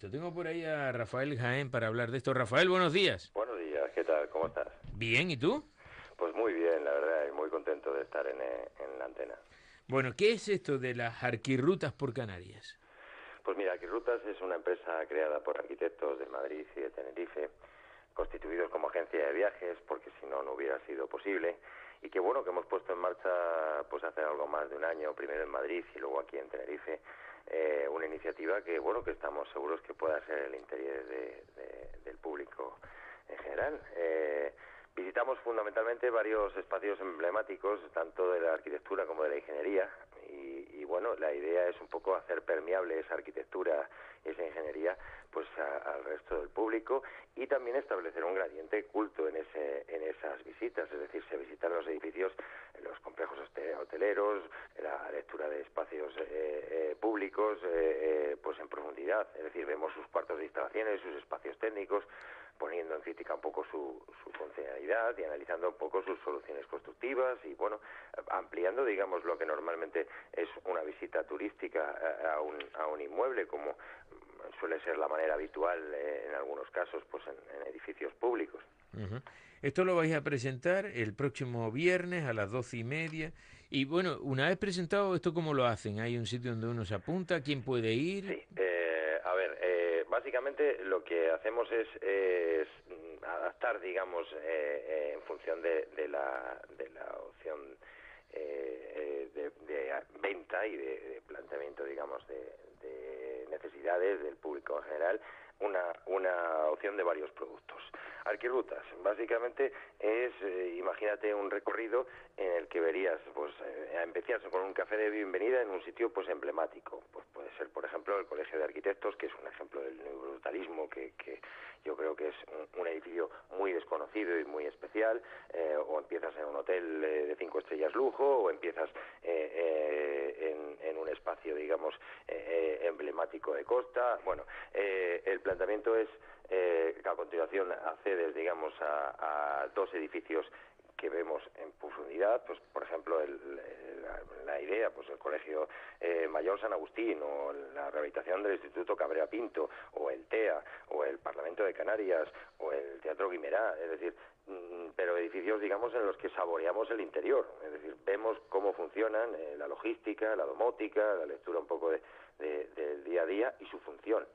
esto. Tengo por ahí a Rafael Jaén para hablar de esto. Rafael, buenos días. Buenos días, ¿qué tal? ¿Cómo estás? Bien, ¿y tú? Pues muy bien, la verdad, y muy contento de estar en la antena. Bueno, ¿qué es esto de las arquirrutas por Canarias? Pues mira, Arquirrutas es una empresa creada por arquitectos de Madrid y de Tenerife, constituidos como agencia de viajes, porque si no, no hubiera sido posible, y que bueno, que hemos puesto en marcha pues hace algo más de un año, primero en Madrid y luego aquí en Tenerife, una iniciativa que bueno, que estamos seguros que pueda ser el interés del público en general. Visitamos fundamentalmente varios espacios emblemáticos, tanto de la arquitectura como de la ingeniería, y bueno, la idea es un poco hacer permeable esa arquitectura y esa ingeniería pues al resto del público, y también establecer un gradiente culto en esas visitas, es decir, se visitan los edificios, los complejos hoteleros, la lectura de espacios públicos pues en profundidad, es decir, vemos sus cuartos de instalaciones, sus espacios técnicos, poniendo en crítica un poco su funcionalidad y analizando un poco sus soluciones constructivas y, bueno, ampliando, digamos, lo que normalmente es una visita turística a un inmueble, como suele ser la manera habitual en algunos casos, pues en edificios públicos. Uh-huh. Esto lo vais a presentar el próximo viernes a las 12:30. Y bueno, una vez presentado, ¿esto cómo lo hacen? ¿Hay un sitio donde uno se apunta? ¿Quién puede ir? Sí, a ver, básicamente lo que hacemos es adaptar, digamos, en función de la opción de venta y de planteamiento, digamos, de necesidades del público en general, una opción de varios productos. Arquirrutas, básicamente es, imagínate un recorrido en el que verías, pues, empezar con un café de bienvenida en un sitio, pues, emblemático. Pues puede ser, por ejemplo, el Colegio de Arquitectos, que es un ejemplo del neobrutalismo, que yo creo que es un edificio muy desconocido y muy especial, o empiezas en un hotel de 5 estrellas lujo, o empiezas en un espacio, digamos, emblemático de costa. Bueno, el planteamiento es a continuación accedes, digamos, a dos edificios que vemos en profundidad, pues por ejemplo la idea, pues el Colegio Mayor San Agustín, o la rehabilitación del Instituto Cabrera Pinto, o el TEA, o el Parlamento de Canarias, o el Teatro Guimerá, es decir, pero edificios, digamos, en los que saboreamos el interior, es decir, vemos cómo funcionan, la logística, la domótica, la lectura un poco del día a día y su función.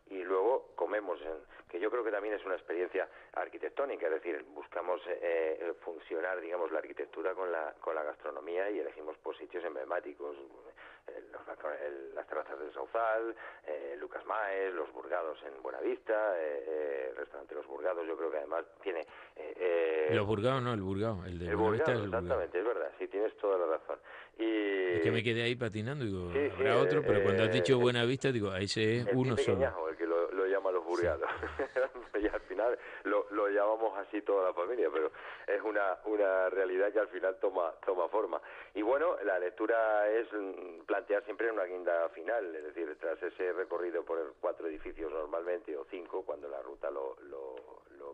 Y luego comemos, que yo creo que también es una experiencia arquitectónica, es decir, buscamos funcionar, digamos, la arquitectura con la gastronomía, y elegimos pues sitios emblemáticos, las terrazas del Sauzal, Lucas Maes, Los Burgados en Buenavista, el restaurante Los Burgados, yo creo que además tiene... Los Burgados, no, el Burgado, el de el Buenavista es Burgado, el Burgado. exactamente, es verdad, sí, tienes toda la razón. Es que Y me quedé ahí patinando, digo, sí, sí, habrá otro, pero cuando has dicho Buenavista, digo, ahí se es el pie uno solo. pequeñajo, el que lo llama Los Sí. Burgados. Y al final lo llamamos así toda la familia, pero es una realidad que al final toma forma. Y bueno, la lectura es plantear siempre una guinda final, es decir, tras ese recorrido por 4 edificios normalmente, o 5, cuando la ruta lo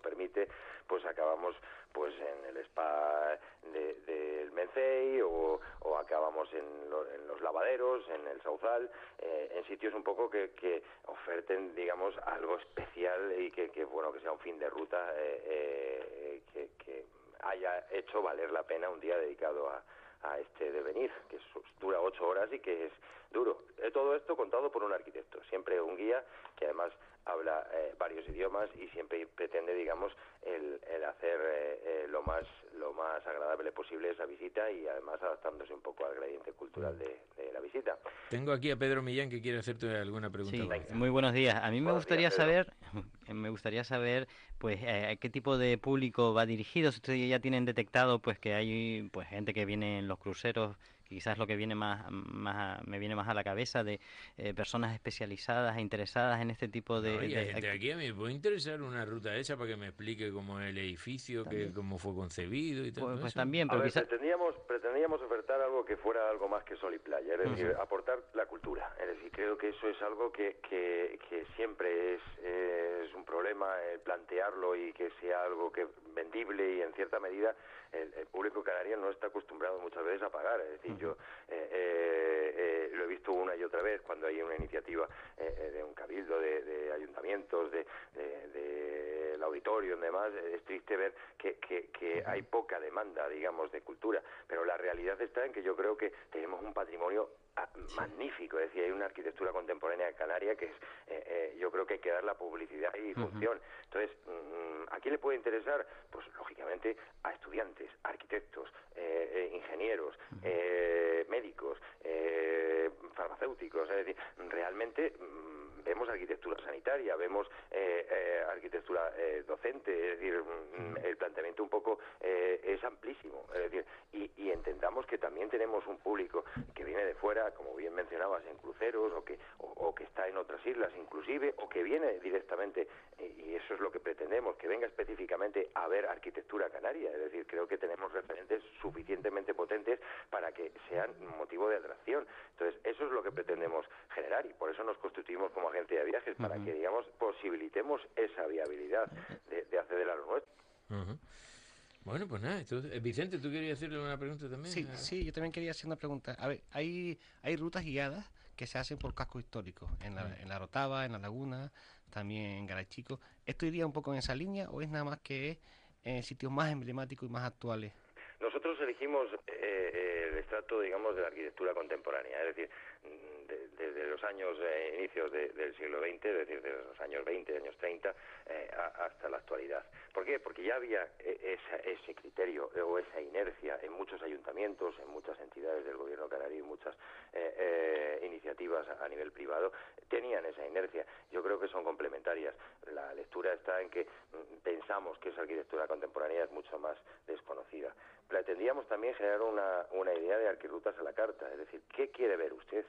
permite, pues acabamos pues en el spa del Mencey, o acabamos en los lavaderos, en el Sauzal, en sitios un poco que oferten, digamos, algo especial, y que bueno, que sea un fin de ruta que haya hecho valer la pena un día dedicado a este devenir, que dura 8 horas y que es duro. Todo esto contado por un arquitecto, siempre un guía que además habla varios idiomas, y siempre pretende, digamos, el hacer lo más agradable posible esa visita, y además adaptándose un poco al gradiente cultural de la visita. Tengo aquí a Pedro Millán que quiere hacerte alguna pregunta Sí, corta. muy buenos días. A mí Buenos días, Pedro. me gustaría saber, pues, a qué tipo de público va dirigido. Si ustedes ya tienen detectado, pues, que hay, pues, gente que viene en los cruceros, que quizás lo que viene me viene más a la cabeza, de personas especializadas e interesadas en este tipo No, y hay gente de aquí, a mí me puede interesar una ruta esa para que me explique cómo es el edificio, también, cómo fue concebido y pues, todo pues eso. también, A pero ver, quizás... pretendíamos ofertar algo que fuera algo más que sol y playa, es decir, Ujú. aportar la cultura. Es decir, creo que eso es algo que siempre es un problema, plantearlo, y que sea algo que vendible, y en cierta medida el público canario no está acostumbrado muchas veces a pagar. Es decir, yo lo he visto una y otra vez cuando hay una iniciativa de un cabildo de ayuntamientos, del auditorio y demás, es triste ver que hay poca demanda, digamos, de cultura, pero la realidad está en que yo creo que tenemos un patrimonio magnífico, es decir, hay una arquitectura contemporánea de Canarias que es, yo creo que hay que dar la publicidad y difusión. Entonces, ¿a quién le puede interesar? Pues lógicamente a estudiantes, arquitectos, ingenieros, médicos, farmacéuticos, es decir, realmente vemos arquitectura sanitaria, vemos arquitectura docente, es decir, el planteamiento un poco es amplísimo, es decir, y entendamos que también tenemos un público que viene de fuera, como bien mencionabas, en cruceros, o que está en otras islas inclusive, o que viene directamente, y eso es lo que pretendemos, que venga específicamente a ver arquitectura canaria, es decir, creo que tenemos referentes suficientemente potentes para que sean motivo de atracción. Entonces, eso es lo que pretendemos generar, y por eso nos constituimos como agencia de viajes, para que, digamos, posibilitemos esa viabilidad de acceder a lo nuestro. Bueno, pues nada, Vicente, ¿tú querías hacerle una pregunta también? Sí, yo también quería hacer una pregunta. A ver, hay rutas guiadas que se hacen por cascos históricos, en la Rotava, en la Laguna, también en Garachico. ¿Esto iría un poco en esa línea o es nada más que en sitios más emblemáticos y más actuales? Nosotros elegimos el estrato, digamos, de la arquitectura contemporánea, es decir, desde los años inicios del siglo XX, es decir, desde los años 20, años 30, hasta la actualidad. ¿Por qué? Porque ya había ese criterio o esa inercia en muchos ayuntamientos, en muchas entidades del gobierno canario y muchas iniciativas a nivel privado, tenían esa inercia. Yo creo que son complementarias. La lectura está en que pensamos que esa arquitectura contemporánea es mucho más desconocida. Pretendíamos también generar una idea de arquirrutas a la carta, es decir, ¿qué quiere ver usted?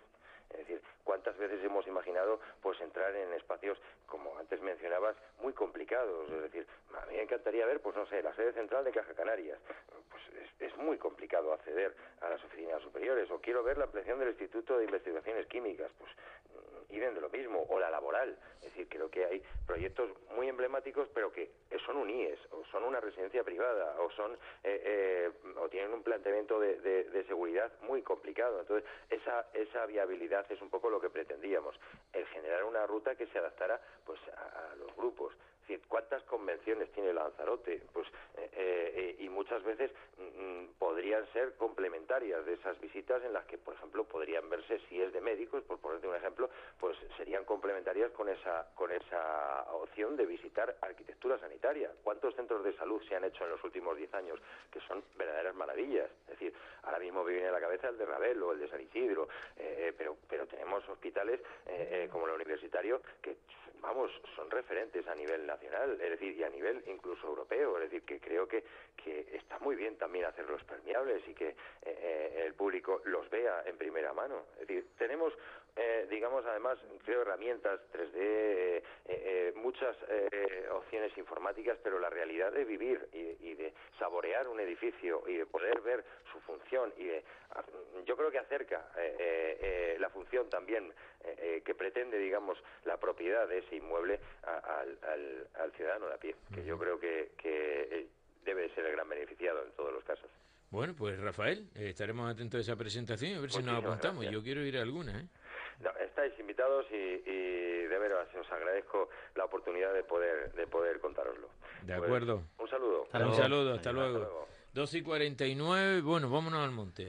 Es decir, ¿cuántas veces hemos imaginado pues entrar en espacios, como antes mencionabas, muy complicados? Es decir, a mí me encantaría ver, pues no sé, la sede central de Caja Canarias. Pues es muy complicado acceder a las oficinas superiores. O quiero ver la ampliación del Instituto de Investigaciones Químicas. Pues idem de lo mismo. O la laboral. Es decir, creo que hay proyectos muy emblemáticos, pero que son un IES, o son una residencia privada, o son o tienen un planteamiento de seguridad muy complicado. Entonces, esa viabilidad es un poco lo que pretendíamos, el generar una ruta que se adaptara pues a los grupos. Es decir, ¿cuántas convenciones tiene Lanzarote? Pues y muchas veces podrían ser complementarias de esas visitas, en las que, por ejemplo, podrían verse, si es de médicos, por ponerte un ejemplo, pues serían complementarias con esa opción de visitar arquitectura sanitaria. ¿Cuántos centros de salud se han hecho en los últimos 10 años que son verdaderas maravillas? Es decir, ahora mismo me viene a la cabeza el de Ravel o el de San Isidro, pero tenemos hospitales como el Universitario que, vamos, son referentes a nivel nacional, es decir, y a nivel incluso europeo. Es decir, que creo que está muy bien también hacerlos permeables y que el público los vea en primera mano. Es decir, tenemos, digamos, además, creo, herramientas 3D, muchas opciones informáticas, pero la realidad de vivir y de saborear un edificio y de poder ver su función yo creo que acerca la función también que pretende, digamos, la propiedad de ese inmueble al ciudadano de a pie, que yo creo que debe ser el gran beneficiado en todos los casos. Bueno, pues Rafael, estaremos atentos a esa presentación y a ver si nos apuntamos. Gracias. Yo quiero ir a alguna, ¿eh? No, estáis invitados y de veras os agradezco la oportunidad de poder contároslo. De acuerdo. Pues, un saludo. Un saludo, hasta luego. 2:49, bueno, vámonos al monte.